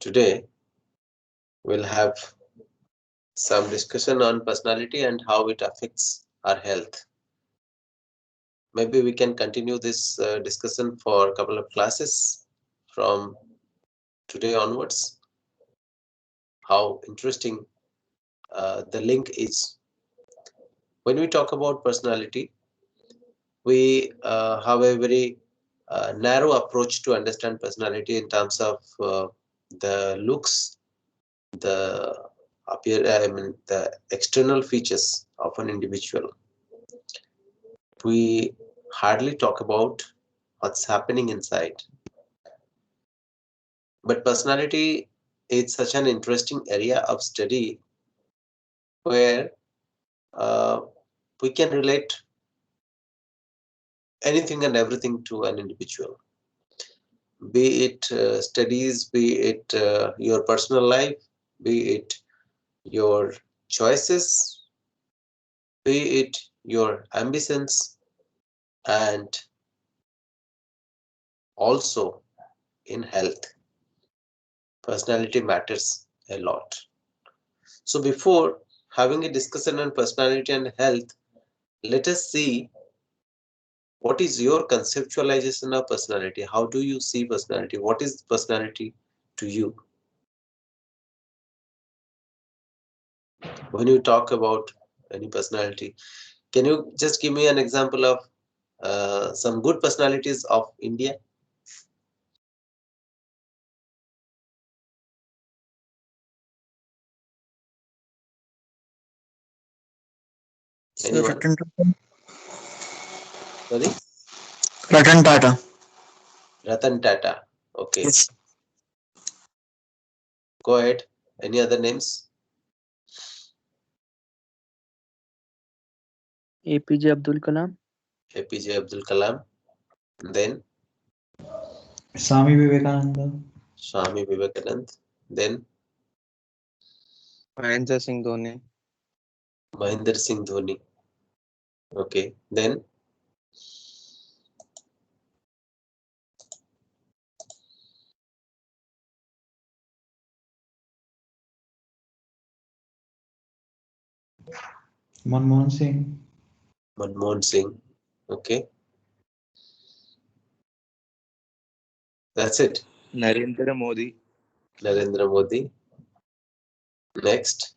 Today we'll have some discussion on personality and how it affects our health. Maybe we can continue this discussion for a couple of classes from today onwards. How interesting the link is. When we talk about personality, we have a very narrow approach to understand personality in terms of the looks, the the external features of an individual. We hardly talk about what's happening inside. But personality is such an interesting area of study where uh, we can relate anything and everything to an individual, be it studies, be it your personal life, be it your choices, be it your ambitions, and also in health. Personality matters a lot. So, before having a discussion on personality and health, let us see what is your conceptualization of personality. How do you see personality? What is personality to you? When you talk about any personality, can you just give me an example of some good personalities of India? So Anyone? Sorry? Ratan Tata. Ratan Tata. Okay, Yes. go ahead. Any other names? APJ Abdul Kalam. APJ Abdul Kalam. Then Swami Vivekananda. Swami Vivekanand. Then Mahendra Singh Dhoni. Mahendra Singh Dhoni. Okay. Then Manmohan Singh. Manmohan Singh. Okay. That's it. Narendra Modi. Narendra Modi. Next.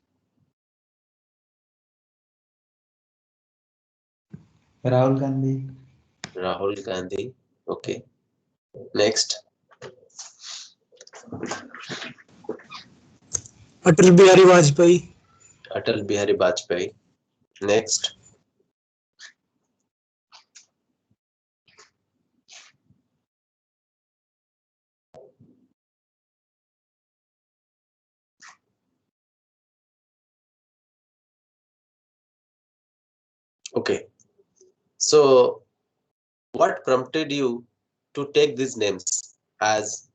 Rahul Gandhi. Rahul Gandhi. Okay. Next. Atal Bihari Vajpayee. Atal Bihari Vajpayee. Next. Okay. So, what prompted you to take these names as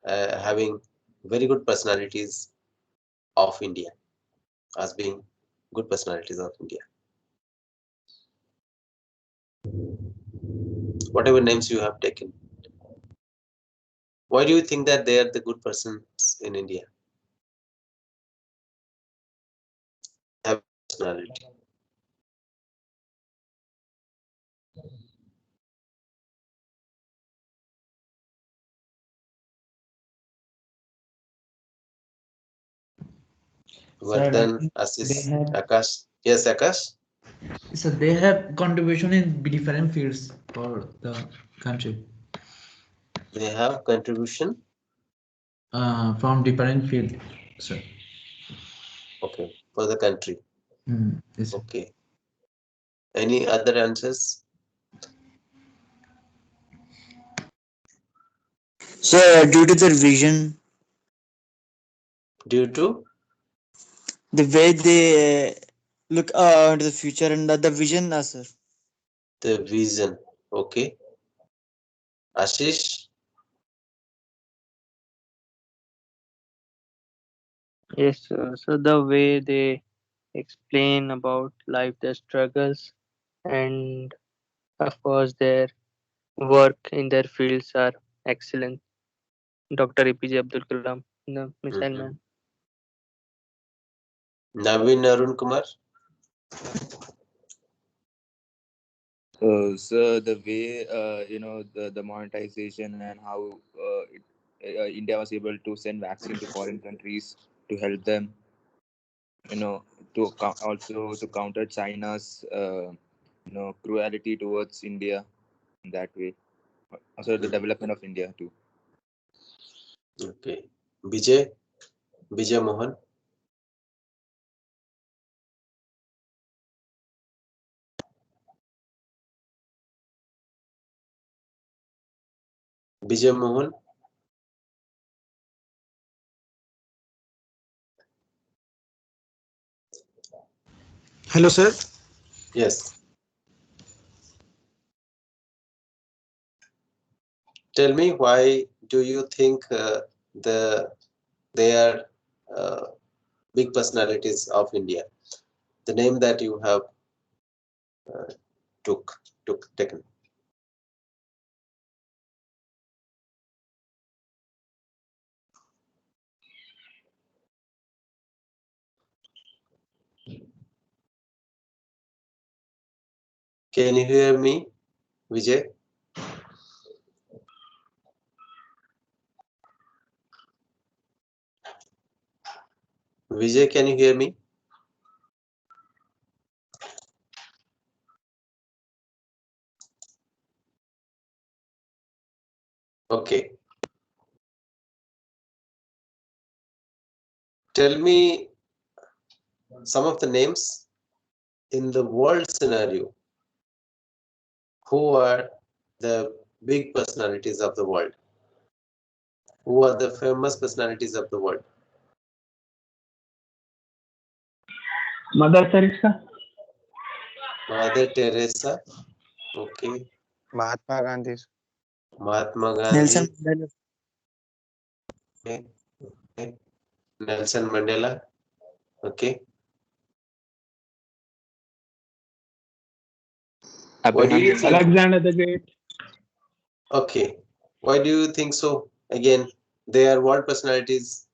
having very good personalities of India, as being good personalities of India? Whatever names you have taken, why do you think that they are the good persons in India? Have personality. Sir, I Vardhan, think they Ashish, have Akash. Yes, Akash. they have contribution in different fields for the country. They have contribution. From different field, sir. Okay, for the country. Yes, sir. Okay. Any other answers? So due to their vision, Due to the way they look into the future and the vision, sir. the vision. Okay. Ashish. Yes, so the way they explain about life, their struggles, and Of course, their work in their fields are excellent. Dr. APJ Abdul Kalam, the missile Mhm. man. Navin Arun Kumar. So the way the monetization and how India was able to send vaccine to foreign countries to help them, also to counter China's cruelty towards India in that way. Also the development of India too. Okay. Vijay Mohan. Vijay Mohan. Hello, sir. Yes. Tell me, why do you think they are uh, big personalities of India? The name that you have uh, taken. Can you hear me, Vijay? Vijay, can you hear me? Okay. Tell me some of the names in the world scenario. Who are the big personalities of the world? Who are the famous personalities of the world? Mother Teresa. Mother Teresa. Okay. Mahatma Gandhi. Mahatma Nelson Gandhi. Mandela. Okay. Okay. Nelson Mandela. Okay. Why do Abraham you Lincoln. think? Alexander the Great. Okay. Why do you think so? Again, they are world personalities.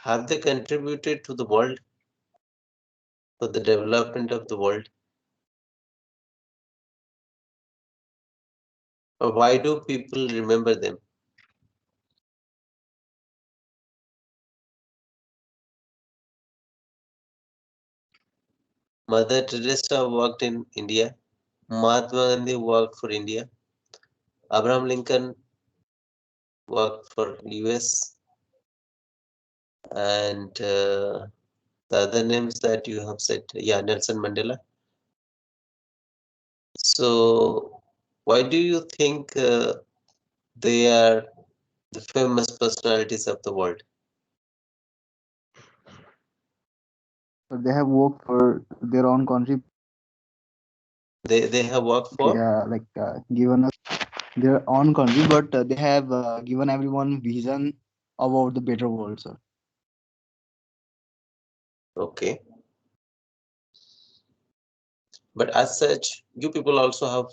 Have they contributed to the world, for the development of the world? Or why do people remember them? Mother Teresa worked in India. Mahatma Gandhi worked for India. Abraham Lincoln worked for US. And the other names that you have said, yeah, Nelson Mandela. So why do you think they are the famous personalities of the world? They have worked for their own country. They have worked for? Given us their own country, but they have given everyone vision about the better world, sir. Okay. But as such, you people also have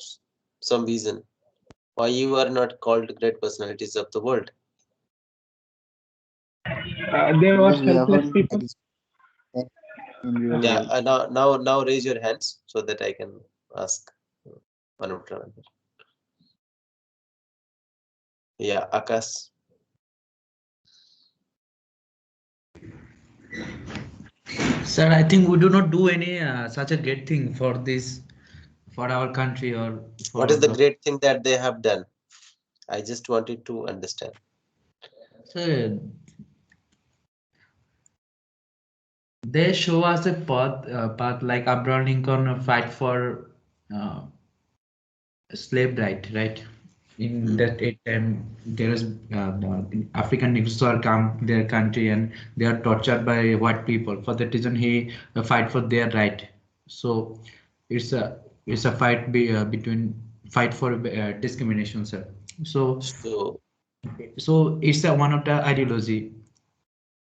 some vision. Why you are not called great personalities of the world? They were Because we selfless haven't people. experienced in real Yeah, world. now raise your hands so that I can ask one after another. Yeah, Akash. Sir, I think we do not do any such a great thing for this, for our country or What for is the the. great thing that they have done? I just wanted to understand. Sir, they show us a path like Abraham Lincoln fight for uh, slave right? In that time, there is African Negroes are come their country and they are tortured by white people. For that reason, he fight for their right. So it's a fight between fight for discrimination, sir. So So, so it's one of the ideology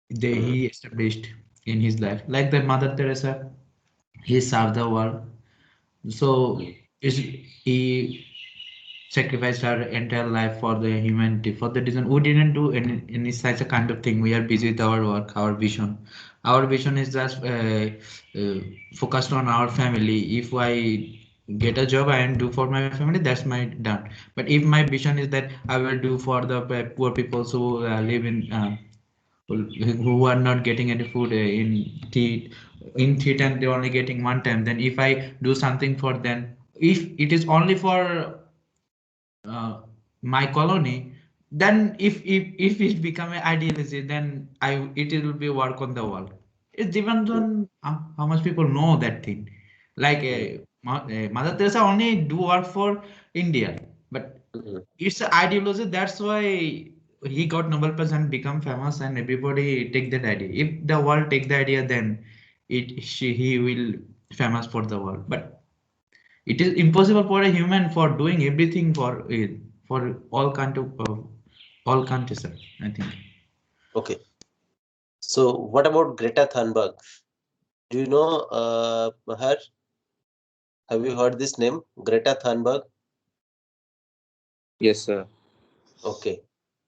they mhm. he established. in his life. Like the Mother Teresa, he served the world. So he sacrificed her entire life for the humanity. For the reason we didn't do any such a kind of thing. We are busy with our work, our vision. Our vision is just focused on our family. If I get a job and do for my family, that's my done. But if my vision is that I will do for the poor people who live who are not getting any food in teeth and they're only getting one time, then if I do something for them, if it is only for uh, my colony, then if it become an ideology, then it will be work on the world. It depends on how much people know that thing. Like Mother Teresa only do work for India, but Mhm. it's an ideology. That's why he got Nobel Prize and become famous, and everybody take that idea. If the world take the idea, then he will famous for the world. But it is impossible for a human for doing everything for it for all kind of all countries, sir, I think. Okay. So what about Greta Thunberg? Do you know her? Have you heard this name, Greta Thunberg? Yes, sir. Okay.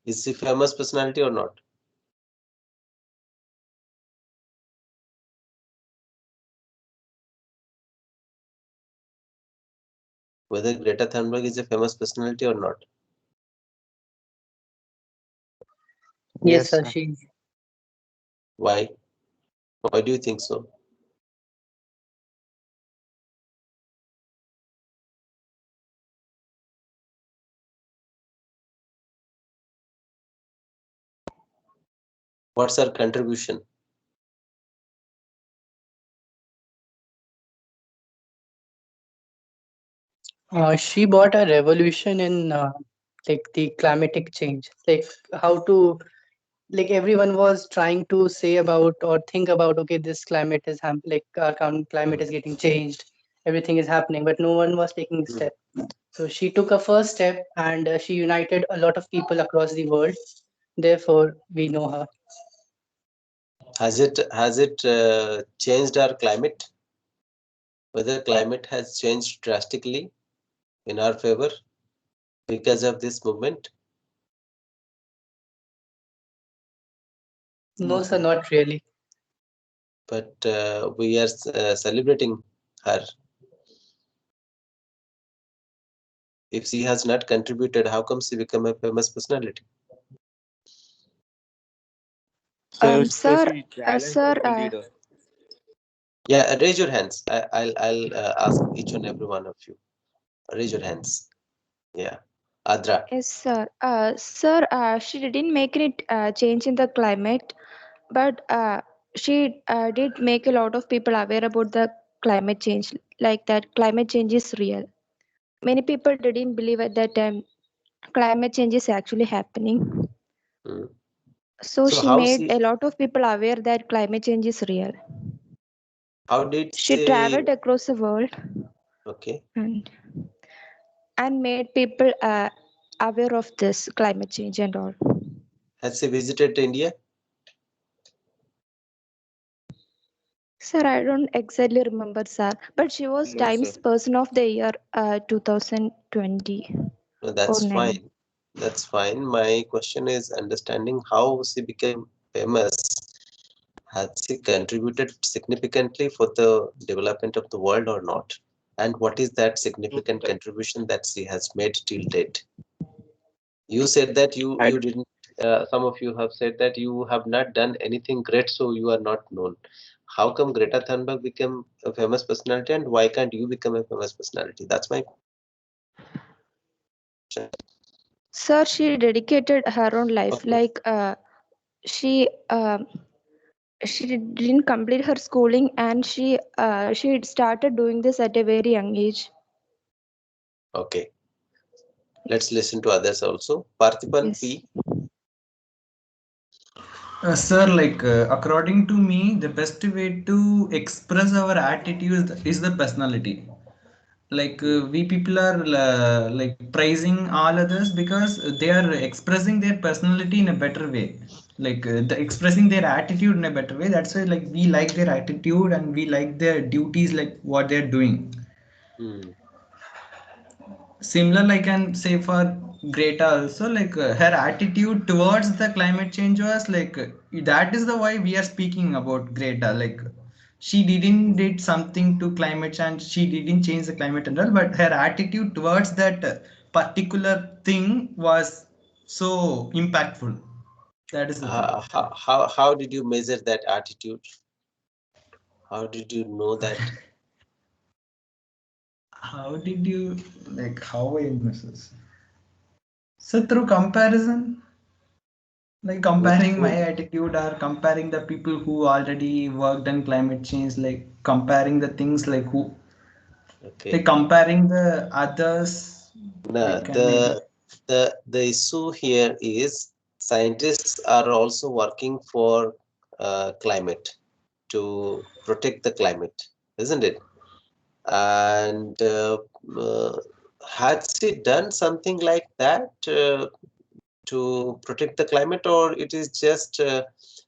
Is she famous personality or not? Whether Greta Thunberg is a famous personality or not? Yes, Yes, sir. sir. Why? Why do you think so? What's her contribution? She brought a revolution in like the climatic change, like how to like everyone was trying to say about or think about, okay, this climate is like our climate is getting changed, everything is happening, but no one was taking the Hmm. step. So she took a first step and she united a lot of people across the world. Therefore, we know her. Has it changed our climate? Whether climate has changed drastically in our favor because of this movement? No, No, sir, sir. not really. But we are celebrating her. If she has not contributed, how come she become a famous personality? So Because she, she challenged Sir, world leader. Yeah, raise your hands. I'll ask each and every one of you. Raise your hands. Yeah, Adra. yes, sir. Sir, she didn't make any change in the climate, but she did make a lot of people aware about the climate change, like that climate change is real. Many people didn't believe at that time climate change is actually happening. Hmm. So So she made a lot of people aware that climate change is real. how did She she? traveled across the world Okay, and and made people aware of this climate change and all. has she visited India? Sir, I don't exactly remember, sir, but she was No, sir. Times Person of the Year 2020 No, or that's 9. fine. That's fine. My question is understanding how she became famous. Has she contributed significantly for the development of the world or not? And what is that significant contribution that she has made till date? You said that I you didn't. Some of you have said that you have not done anything great, so you are not known. How come Greta Thunberg became a famous personality, and why can't you become a famous personality? That's my question. Sir, she dedicated her own life. Okay, Like she she didn't complete her schooling, and she started doing this at a very young age. okay. Let's Yes. listen to others also. Parthipan Yes. P. Sir, according to me, the best way to express our attitude is the personality. Hmm. We people are like praising all others because they are expressing their personality in a better way. like expressing their attitude in a better way. That's why like we like their attitude and we like their duties, like what they're doing. Similar, I can say for Greta also, like her attitude towards the climate change was like that is the why we are speaking about Greta. Like she didn't did something to climate change, she didn't change the climate and all, but her attitude towards that particular thing was so impactful. That is the thing. How did you measure that attitude? How did you know that? How did you, like, how I measures? So through comparison, like With comparing my whom? attitude or comparing the people who already worked on climate change, like comparing the things like who, Okay. like comparing the others, I Now, can maybe. the issue here is scientists are also working for climate, to protect the climate, isn't it? And has she done something like that to protect the climate, or it is just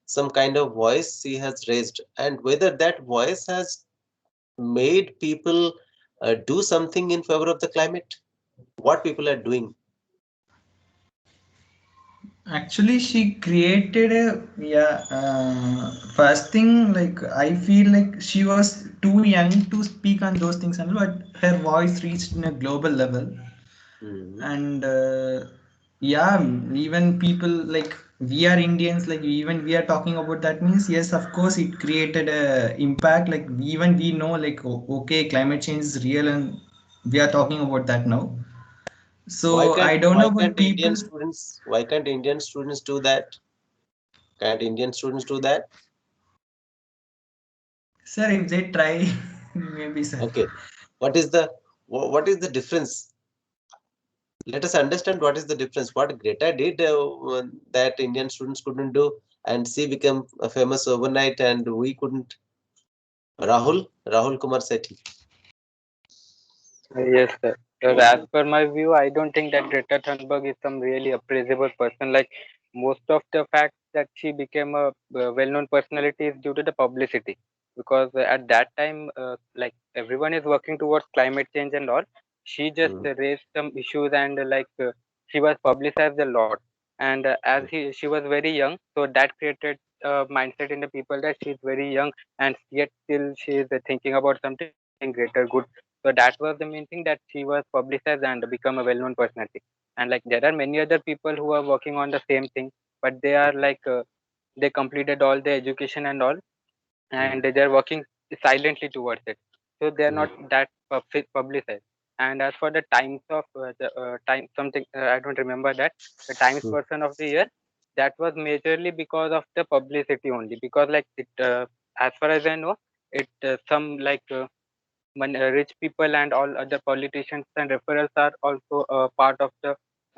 some kind of voice she has raised? And whether that voice has made people do something in favor of the climate, what people are doing? Actually, she created a, yeah. First thing, like I feel like she was too young to speak on those things, and but her voice reached in a global level. And yeah, even people like we are Indians, like even we are talking about that means yes, of course, it created a impact. Like even we know, like okay, climate change is real, and we are talking about that now. Why So can't I don't why know, but can't people. Indian students do that? Can't Indian students do that? Sir, if they try, maybe, sir. Okay. What is the difference? Let us understand what is the difference. What Greta did that Indian students couldn't do, and she became famous overnight, and we couldn't. Rahul Kumar Sethi. Yes, sir. So as per my view, I don't think that Greta Thunberg is some really appreciable person. Like most of the fact that she became a well-known personality is due to the publicity. Because at that time, like everyone is working towards climate change and all, she just raised some issues and she was publicized a lot. And she was very young, so that created a mindset in the people that she is very young and yet still she is thinking about something greater good. So that was the main thing, that she was publicized and become a well-known personality. And like there are many other people who are working on the same thing, but they are they completed all the education and all, and they are working silently towards it. So they are not that publicized. And as for the times of the time something, I don't remember that, the Times Person of the Year, that was majorly because of the publicity only. Because like it, as far as I know, it some rich people and all other politicians and referrals are also part of the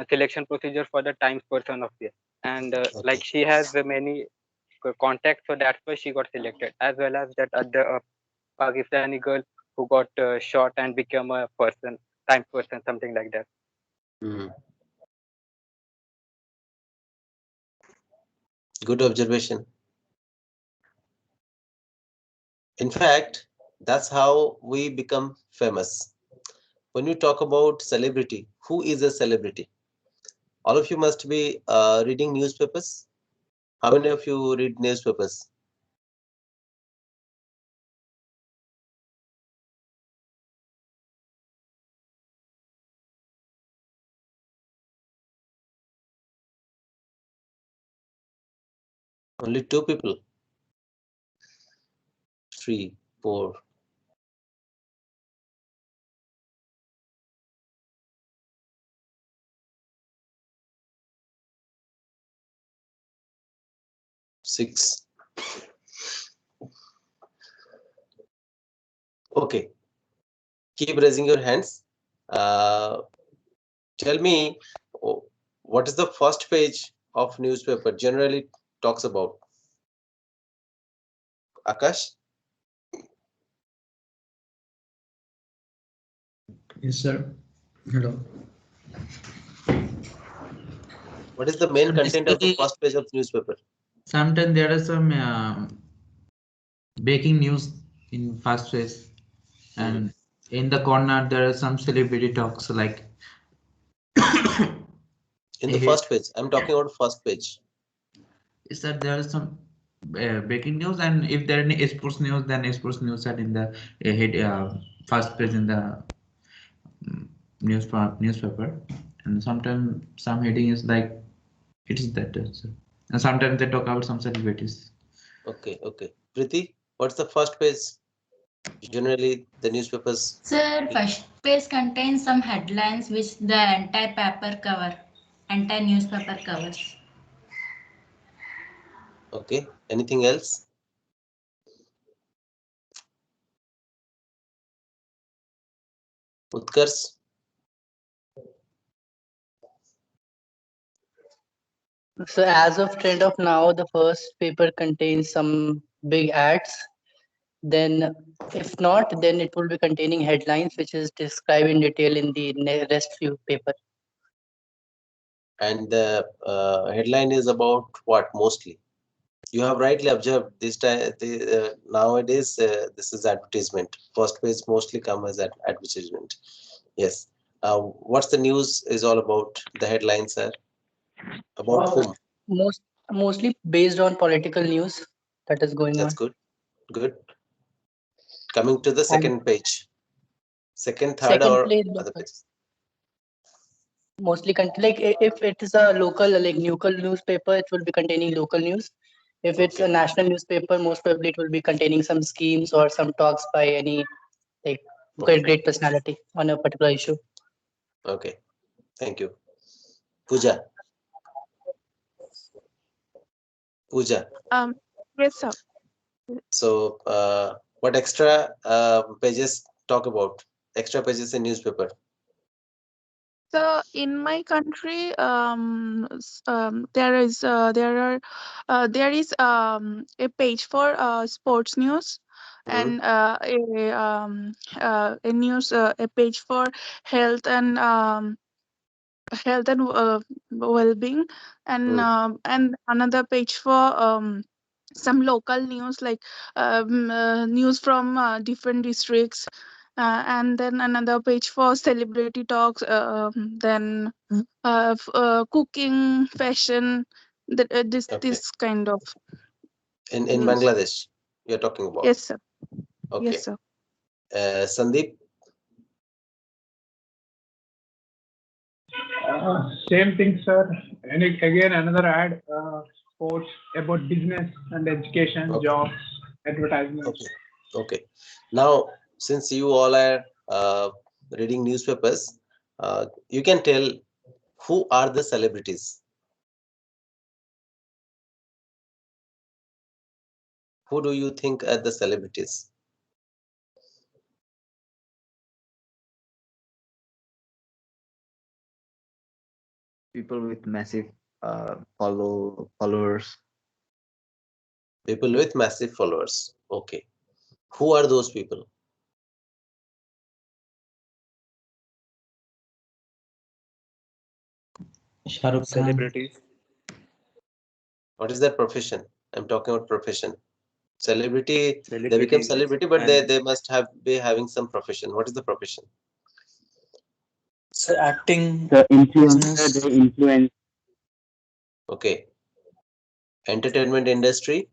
selection procedure for the Times Person of the Year. And like she has many contacts, so that's why she got selected, as well as that other Pakistani girl who got shot and became a person, Times Person, something like that. Good observation. In fact, that's how we become famous. When you talk about celebrity, who is a celebrity? All of you must be reading newspapers. How many of you read newspapers? Only two people. Three, four. Six. Okay. Keep raising your hands. Tell me, what is the first page of newspaper generally talks about? Akash? Yes, sir. Hello. What is the main So content of the basically, first page of newspaper? Sometimes there are some breaking news in first phase, and in the corner there are some celebrity talks like In a the hit. first page, I'm talking about first page. Is that there is some breaking news, and if there are any sports news, then sports news are in the hit first page in the newspaper, and sometimes some heading is like it is that also. And sometimes they talk about some celebrities. Okay, okay. Priti, what's the first page? Generally, the newspapers. Sir, first page contains some headlines which the entire paper cover, entire newspaper covers. Okay. Anything else? Utkars? So as of trend of now, the first paper contains some big ads. Then, if not, then it will be containing headlines, which is described in detail in the rest few paper. And the headline is about what mostly? You have rightly observed this time. Nowadays, this is advertisement. First page mostly come as advertisement. Yes. What's the news is all about? The headlines are about whom? Mostly based on political news that is going That's on. good. Good. Coming to the And second page. Second, third, second or place, other pages? mostly like if it is a local like local newspaper, it will be containing local news. If it's a Okay. national newspaper, most probably it will be containing some schemes or some talks by any like Okay. great personality on a particular issue. Okay. Thank you. Pooja. Pooja. Yes, sir. So, what extra pages talk about? Extra pages in newspaper. So in my country, there is a page for sports news, and a news a page for health and well-being, and another page for some local news like news from different districts, and then another page for celebrity talks, then cooking, fashion, this Okay. this kind of In news. Bangladesh, you're talking about. Yes, sir. Okay. Yes, sir. Sandeep. Same thing, sir. And again, another ad, sports about business and education, Okay. jobs, advertisements. Okay. Okay. Now, since you all are reading newspapers, you can tell who are the celebrities. Who do you think are the celebrities? People with massive followers. People with massive followers. Okay. Who are those people? Shah Rukh Khan. Celebrities. What is their profession? I'm talking about profession. Celebrity, they become Celebrities celebrity, but and they must have be having some profession. What is the profession? So acting, The influencer, business, they influence. Okay. Entertainment industry,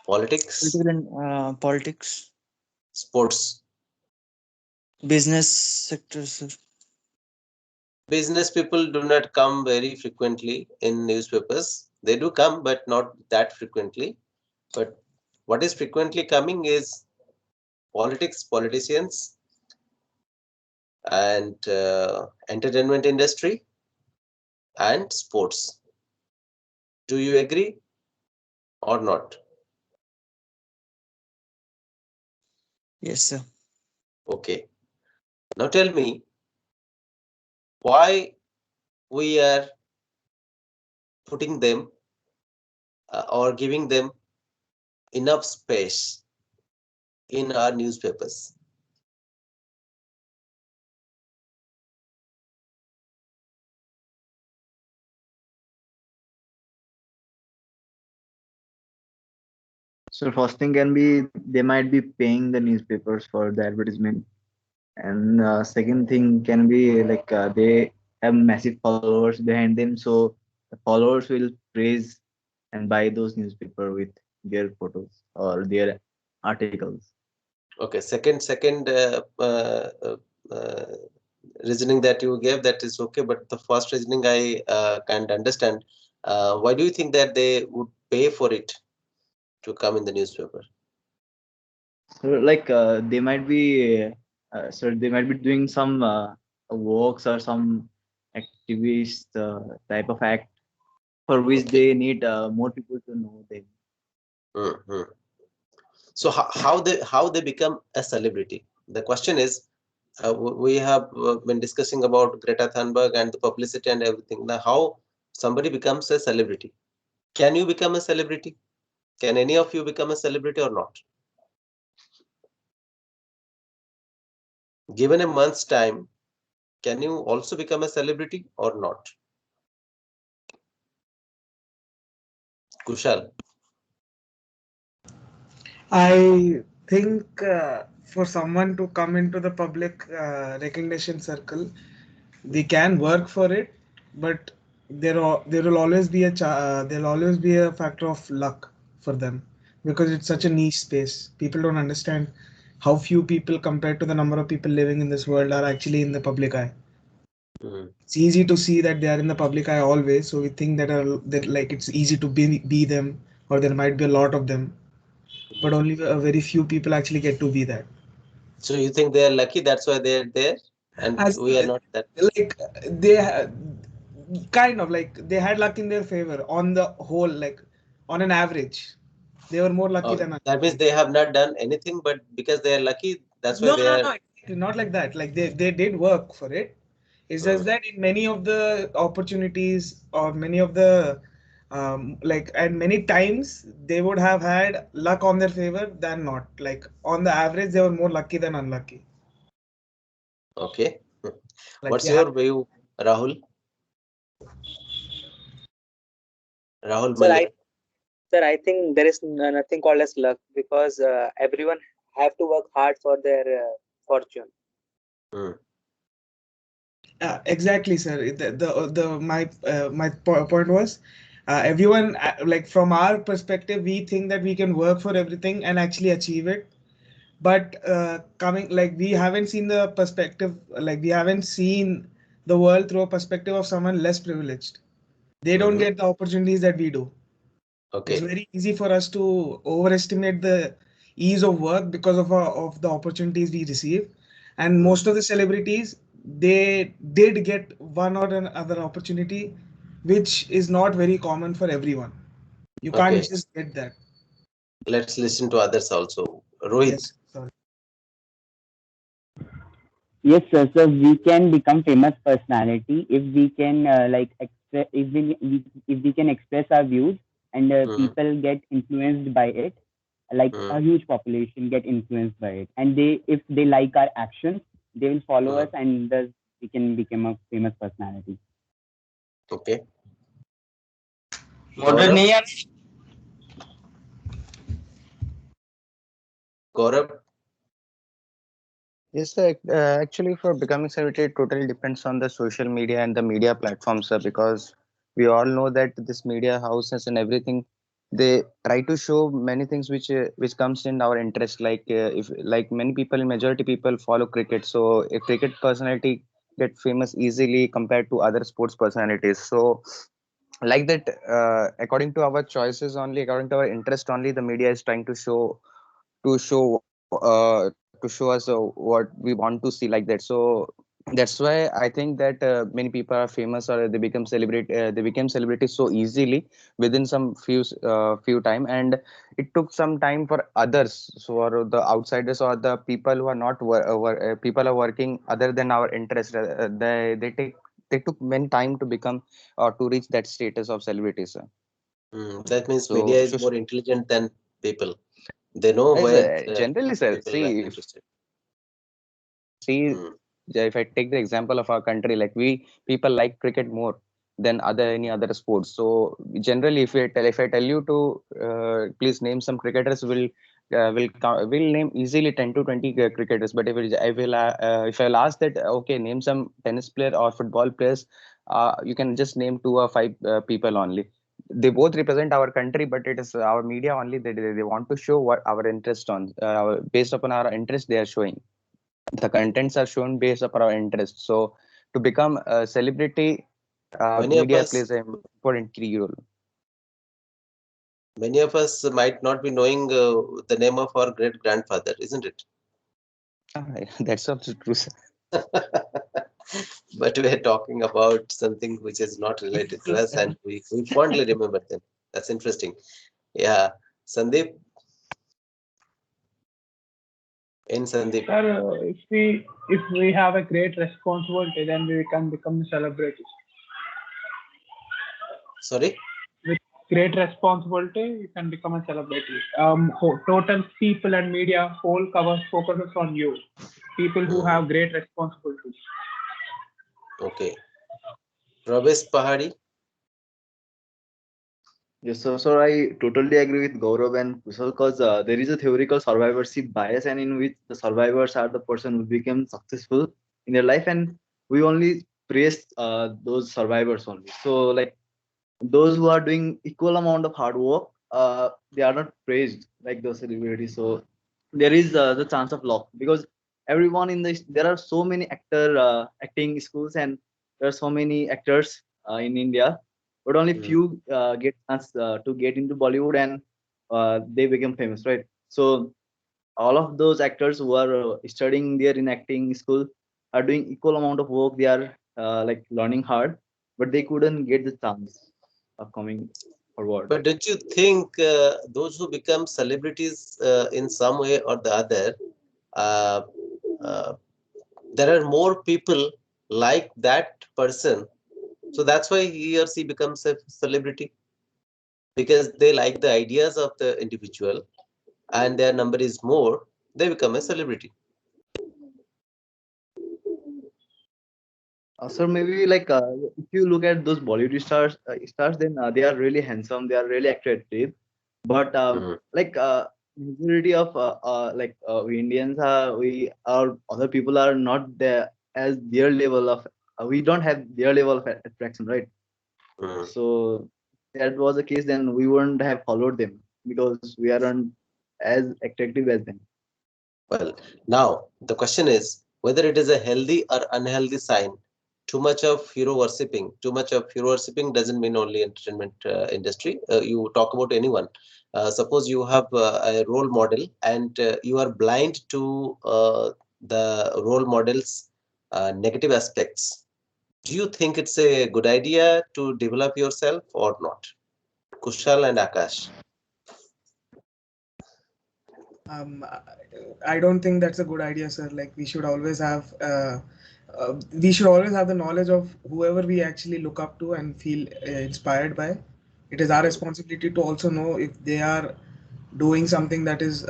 politics, political and politics, sports. business sectors. Sir. Business people do not come very frequently in newspapers. They do come, but not that frequently. But what is frequently coming is politics, politicians, and entertainment industry and sports. Do you agree or not? Yes, sir. Okay. Now tell me why we are putting them or giving them enough space in our newspapers. So first thing can be they might be paying the newspapers for the advertisement, and second thing can be like they have massive followers behind them, so the followers will praise and buy those newspaper with their photos or their articles. Okay, second uh, reasoning that you gave, that is okay, but the first reasoning I can't understand. Why do you think that they would pay for it to come in the newspaper? So like they might be doing some works or some activist type of act for which Okay. they need more people to know them. Hmm. So how they become a celebrity? The question is, we have been discussing about Greta Thunberg and the publicity and everything. Now, how somebody becomes a celebrity? Can you become a celebrity? Can any of you become a celebrity or not? Given a month's time, can you also become a celebrity or not? Kushal. I think for someone to come into the public recognition circle, they can work for it, but there will always be there'll always be a factor of luck for them, because it's such a niche space. People don't understand how few people compared to the number of people living in this world are actually in the public eye. Mm. It's easy to see that they are in the public eye always, so we think that like it's easy to be them, or there might be a lot of them, but only a very few people actually get to be that. So you think they are lucky, that's why they are there, and As we are not that. like they kind of like they had luck in their favor on the whole, like on an average, they were more lucky than That means unlucky. they have not done anything, but because they are lucky, that's why No, they no, are. no, exactly not like that. Like they did work for it. It's just Mm. that in many of the opportunities or many of the like and many times they would have had luck on their favor than not. Like on the average, they were more lucky than unlucky. Okay. Like What's they had. your view, Rahul? Rahul Sir, Malik. I think there is nothing called as luck because everyone have to work hard for their fortune. Mm. Exactly, sir. My point was, everyone like from our perspective, we think that we can work for everything and actually achieve it. But coming like we haven't seen the perspective, like we haven't seen the world through a perspective of someone less privileged. They don't Mm-hmm. get the opportunities that we do. It's Okay. very easy for us to overestimate the ease of work because of the opportunities we receive, and Mm. most of the celebrities, they did get one or another opportunity, which is not very common for everyone. You can't Okay. just get that. Let's listen to others also. Rohit. Yes, sorry. Yes, sir. So we can become famous personality if we can if we can express our views and Mm. people get influenced by it, like a Mm. huge population get influenced by it, and they if they like our actions, they will follow us, Mm. and thus we can become a famous personality. Okay. Moderate Gaurav. नहीं है. Gaurav. Yes, sir. Actually, for becoming celebrity, it totally depends on the social media and the media platforms, sir, because we all know that this media houses and everything, they try to show many things which comes in our interest. Like if like many people, majority people follow cricket, so a cricket personality get famous easily compared to other sports personalities. So like that, according to our choices only, according to our interest only, the media is trying to show us what we want to see, like that. So that's why I think that many people are famous or they became celebrities so easily within some few time, and it took some time for others, so or the outsiders or the people who are not people are working other than our interest, they took many time to become or to reach that status of celebrity, sir. That means media So is more intelligent than people. They know as where generally, the sir, people are see interested. see Mm. if I take the example of our country, like we people like cricket more than other any other sports. So generally, if I tell you to please name some cricketers, will name easily 10 to 20 cricketers. But if I'll ask that, okay, name some tennis player or football players, you can just name two or five people only. They both represent our country, but it is our media only. They want to show what our interest on, based upon our interest they are showing. The contents are shown based upon our interest. So to become a celebrity, Many of media us, plays an important key role. many of us might not be knowing the name of our great grandfather, isn't it? Ah, that's also true, sir. But we are talking about something which is not related to us, and we fondly remember them. That's interesting. Yeah, Sandeep, in Sandeep. Sir, if we have a great responsibility, then we can become celebrities. Sorry. With great responsibility, you can become a celebrity. Total people and media whole covers focuses on you. People who have great responsibilities. Okay. Ramesh Pahari. Yes, so I totally agree with Gaurav and Kushal because there is a theoretical survivorship bias, and in which the survivors are the person who became successful in their life, and we only praise those survivors only. So, like those who are doing equal amount of hard work, they are not praised like the celebrities. So, there is the chance of luck because everyone in this, there are so many acting schools, and there are so many actors in India, but only few get chance to get into Bollywood, and they become famous, right? So all of those actors who are studying there in acting school are doing equal amount of work. They are like learning hard, but they couldn't get the chance of coming forward. But don't you think those who become celebrities in some way or the other, uh, uh, there are more people like that person, so that's why he or she becomes a celebrity, because they like the ideas of the individual and their number is more, they become a celebrity. So maybe like if you look at those Bollywood stars, then they are really handsome, they are really attractive, but like majority of we Indians are, we our other people are not there as their level of we don't have their level of attraction, right? So that was the case, then we wouldn't have followed them because we aren't as attractive as them. Well, now the question is whether it is a healthy or unhealthy sign. Too much of hero worshipping doesn't mean only entertainment industry. You talk about anyone. Suppose you have a role model and you are blind to the role model's negative aspects. Do you think it's a good idea to develop yourself or not? Kushal and Akash. Um, I don't think that's a good idea, sir. Like we should always have the knowledge of whoever we actually look up to and feel inspired by. It is our responsibility to also know if they are doing something that is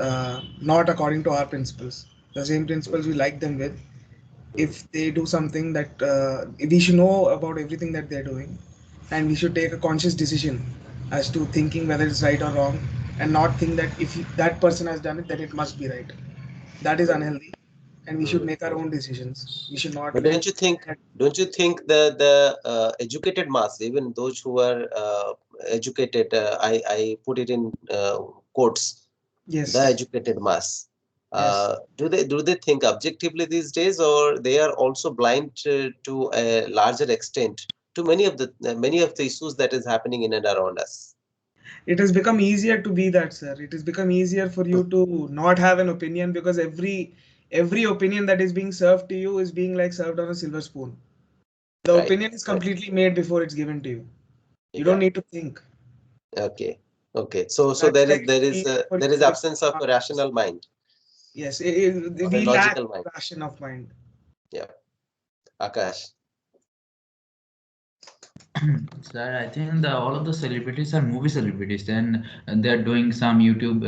not according to our principles, the same principles we like them with. If they do something that we should know about everything that they're doing, and we should take a conscious decision as to thinking whether it's right or wrong, and not think that if that person has done it, that it must be right. That is unhealthy, and we should make our own decisions. We should not But let don't you think the educated mass, even those who are educated, I put it in quotes, the yes educated mass, yes do they think objectively these days, or they are also blind to a larger extent to many of the issues that is happening in and around us? It has become easier to be that, sir. It has become easier for you to not have an opinion because every opinion that is being served to you is being like served on a silver spoon. The Right, opinion is right. completely made before it's given to you. You don't Yeah. need to think. Okay. Okay. So That's there why is it's there is easy for you there is to become absence of a smart. rational mind Yes, or a we lack logical mind. ration of mind. Yeah. Akash. Sir, I think all of the celebrities are movie celebrities. Then they are doing some YouTube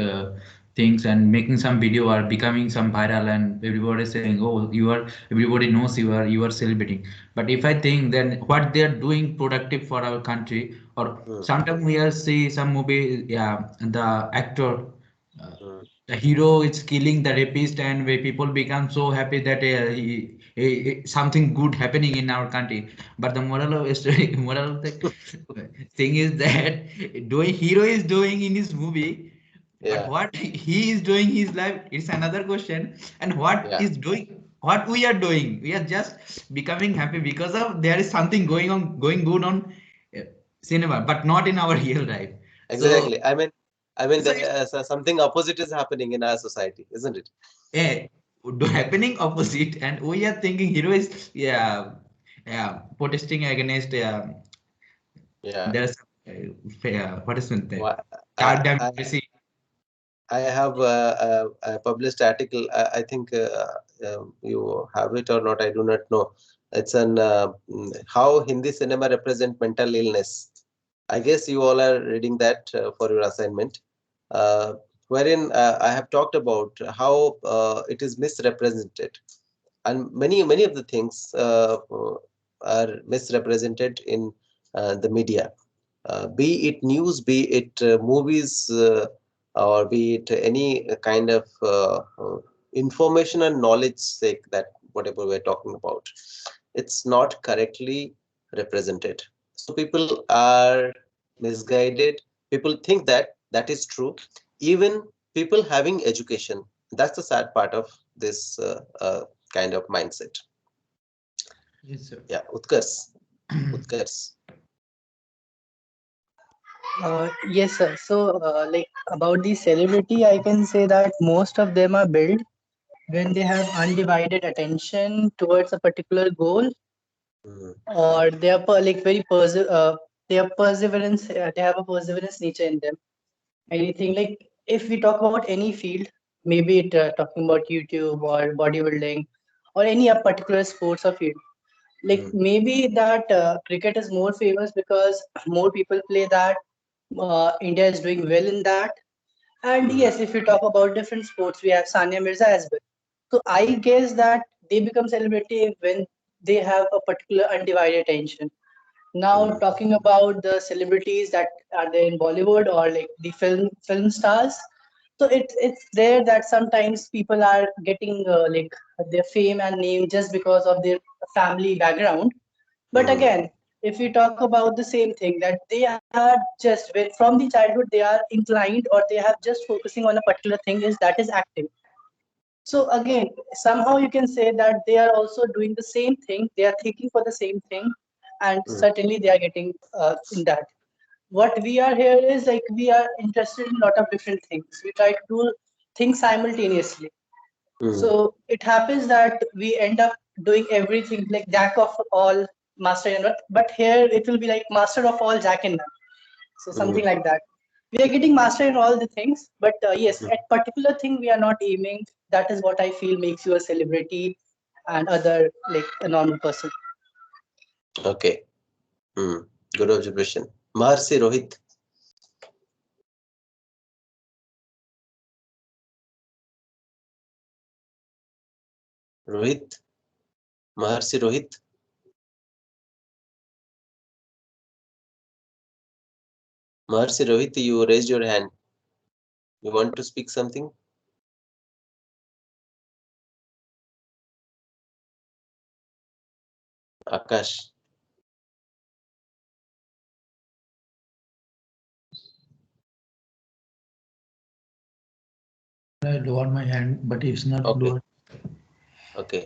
things and making some video or becoming some viral, and everybody is saying, oh, you are, everybody knows you are celebrating. But if I think, then what they are doing productive for our country, or mm, sometimes we are see some movie, yeah, the actor, uh, mm. the hero is killing the rapist, and where people become so happy that something good happening in our country. But the moral of story, moral of the thing is that doing hero is doing in his movie, but Yeah, what he is doing in his life, it's another question. And what yeah, is doing, what we are doing, we are just becoming happy because of there is something going on, going good on uh, cinema, but not in our real life. So exactly. I mean, so it's something opposite is happening in our society, isn't it? eh, happening opposite, and we are thinking hero is, yeah, yeah, protesting against, Yeah. there's what is it, Wha- I, child I, democracy. I have a published article. I think you have it or not. I do not know. It's an how Hindi cinema represent mental illness. I guess you all are reading that for your assignment, uh, wherein I have talked about how it is misrepresented, and many of the things are misrepresented in the media, be it news, be it movies, or be it any kind of information and knowledge sake, that whatever we're talking about, it's not correctly represented. So people are misguided. People think that that is true. Even people having education, that's the sad part of this kind of mindset. Yes, sir. Yeah, Utkars. Utkars. Yes, sir. So, like about the celebrity, I can say that most of them are built when they have undivided attention towards a particular goal, Mm, or they are like they are perseverance. They have a perseverance nature in them. Anything like if we talk about any field, maybe it talking about YouTube or bodybuilding or any a particular sports or field. Like mm, maybe that cricket is more famous because more people play that. India is doing well in that. And mm, yes, if we talk about different sports, we have Sania Mirza as well. So I guess that they become celebrity when they have a particular undivided attention. Now mm, talking about the celebrities that are there in Bollywood or like the film stars, so it's there that sometimes people are getting like their fame and name just because of their family background. But mm, again, if we talk about the same thing, that they are just from the childhood they are inclined or they have just focusing on a particular thing is that is acting. So again, somehow you can say that they are also doing the same thing. They are thinking for the same thing, and mm, certainly they are getting in that. What we are here is like we are interested in a lot of different things. We try to do things simultaneously. mm, So it happens that we end up doing everything like jack of all, master in none. But here it will be like master of all, jack in none. So something mm, like that. We are getting master in all the things, but yes, mm. at particular thing we are not aiming. That is what I feel makes you a celebrity and other like a normal person. Okay. Mm. Good observation. Maharshi Rohit. Rohit. Maharshi Rohit. Maharshi Rohit, you raised your hand. You want to speak something? Akash. I lower my hand, but it's not Okay. lower. Okay.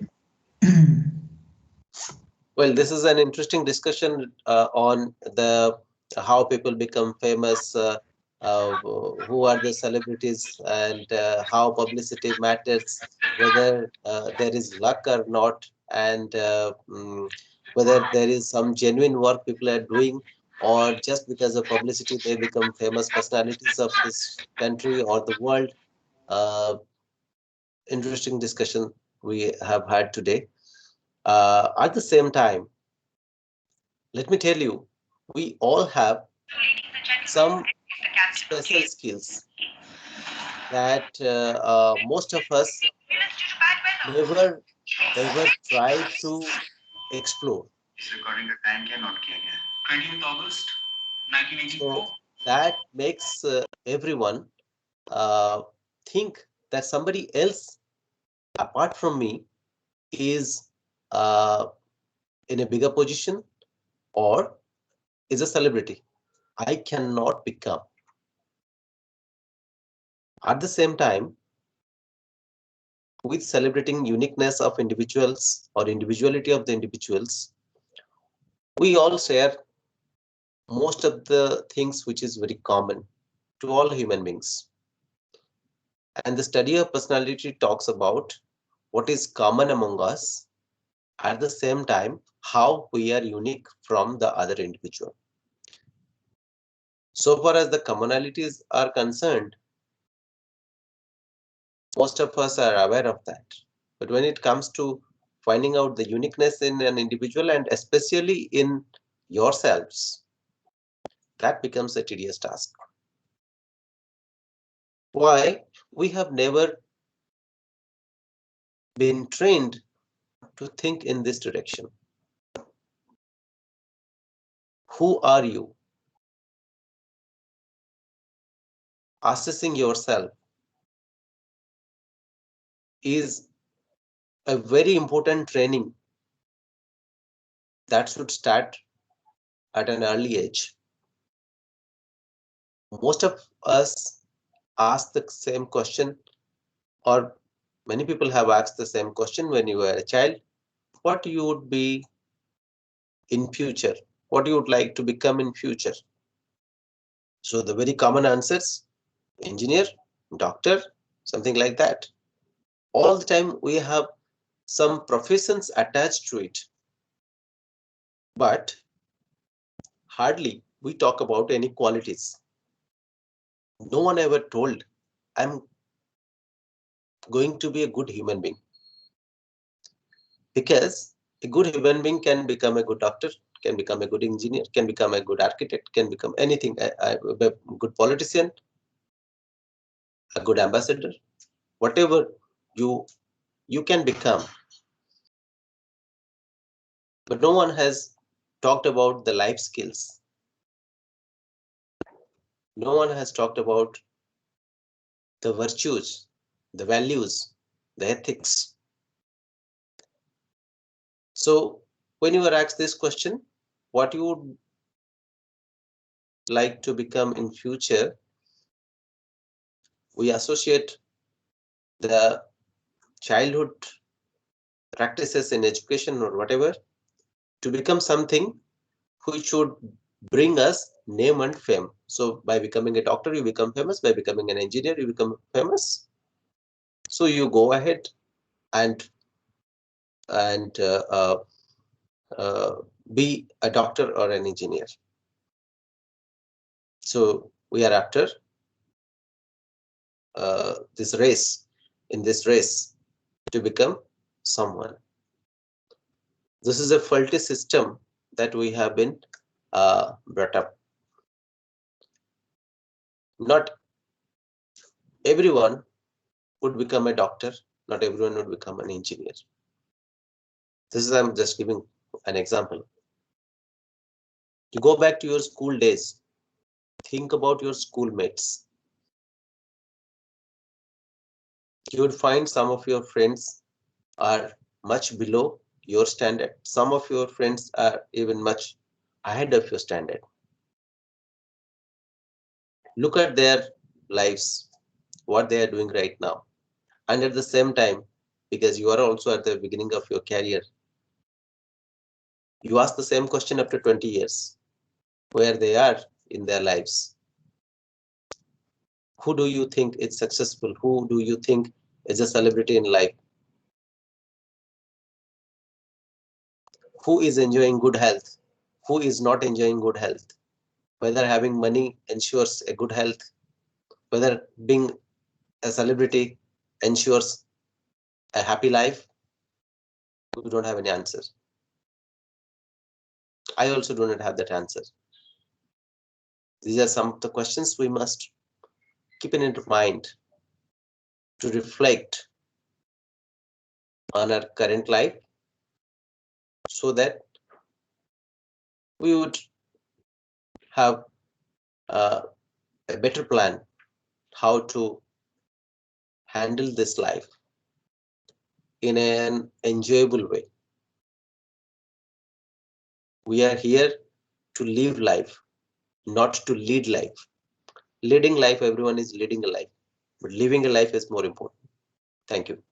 Well, this is an interesting discussion on the how people become famous, who are the celebrities, and how publicity matters, whether there is luck or not, and whether there is some genuine work people are doing, or just because of publicity they become famous personalities of this country or the world. Uh, Interesting discussion we have had today. At the same time, let me tell you, we all have some special skills that most of us never ever try to explore. So that makes everyone think that somebody else apart from me is in a bigger position or is a celebrity. I cannot become. At the same time, with celebrating uniqueness of individuals or individuality of the individuals, we all share most of the things which is very common to all human beings. And the study of personality talks about what is common among us, at the same time, how we are unique from the other individual. So far as the commonalities are concerned, most of us are aware of that. But when it comes to finding out the uniqueness in an individual and especially in yourselves, that becomes a tedious task. Why? We have never been trained to think in this direction. Who are you? Assessing yourself is a very important training that should start at an early age. Most of us ask the same question, or many people have asked the same question when you were a child. What you would be in future? What you would like to become in future? So the very common answers, engineer, doctor, something like that. All the time we have some professions attached to it, but hardly we talk about any qualities. No one ever told, I'm going to be a good human being. Because a good human being can become a good doctor, can become a good engineer, can become a good architect, can become anything, a good politician, a good ambassador, whatever you can become. But no one has talked about the life skills. No one has talked about the virtues, the values, the ethics. So when you are asked this question, what you would like to become in future, we associate the childhood practices in education or whatever to become something which should bring us name and fame. So by becoming a doctor, you become famous. By becoming an engineer, you become famous. So you go ahead and and uh, uh, be a doctor or an engineer. So we are after this race, in this race, to become someone. This is a faulty system that we have been brought up. Not everyone would become a doctor. Not everyone would become an engineer. This is, I'm just giving an example. You go back to your school days. Think about your schoolmates. You would find some of your friends are much below your standard. Some of your friends are even much ahead of your standard. Look at their lives, what they are doing right now. And at the same time, because you are also at the beginning of your career, you ask the same question after 20 years, where they are in their lives. Who do you think is successful? Who do you think is a celebrity in life? Who is enjoying good health? Who is not enjoying good health? Whether having money ensures a good health, whether being a celebrity ensures a happy life, we don't have any answer. I also do not have that answer. These are some of the questions we must keep in mind to reflect on our current life so that we would have a better plan how to handle this life in an enjoyable way. We are here to live life, not to lead life. Leading life, everyone is leading a life, but living a life is more important. Thank you.